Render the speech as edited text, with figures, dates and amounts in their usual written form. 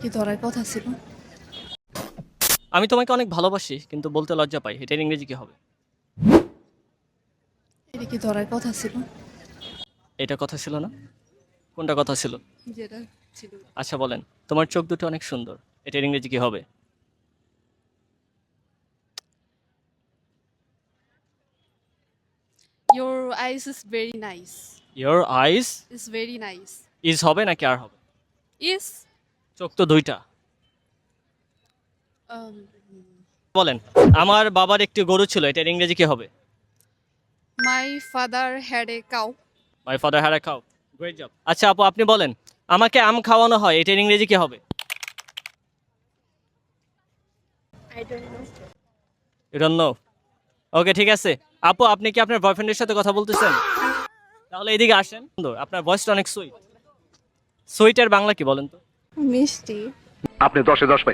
কি ধরার কথা ছিল? আমি তোমাকে অনেক ভালোবাসি কিন্তু বলতে লজ্জা পাই, এটার ইংরেজি কি হবে? এটা কি ধরার কথা ছিল? এটা কথা ছিল না? কোনটা কথা ছিল? যেটা ছিল। আচ্ছা বলেন, তোমার চোখ দুটো অনেক সুন্দর, এটার ইংরেজি কি হবে? Your eyes is very nice. Your eyes It's very nice. Is হবে নাকি আর হবে? Is চোখ তো দুইটা। um, বলেন, আমার বাবার একটি গরু ছিল, এটার ইংরেজি কি হবে? my father had a cow. My father had a cow. Great job. আচ্ছা আপু, আপনি বলেন, আমাকে আম খাওয়ানো হয়, এটার ইংরেজি কি হবে? I don't know. You don't know? Okay, ঠিক আছে। আপু, আপনি কি আপনার বয়ফ্রেন্ডের সাথে কথা বলতেছেন? তাহলে এদিকে আসেন। সুন্দর, আপনার ভয়েসটা অনেক সুইট। সুইটের বাংলা কি বলেন তো? মিষ্টি। আপনি 10-এ 10 পাইছেন।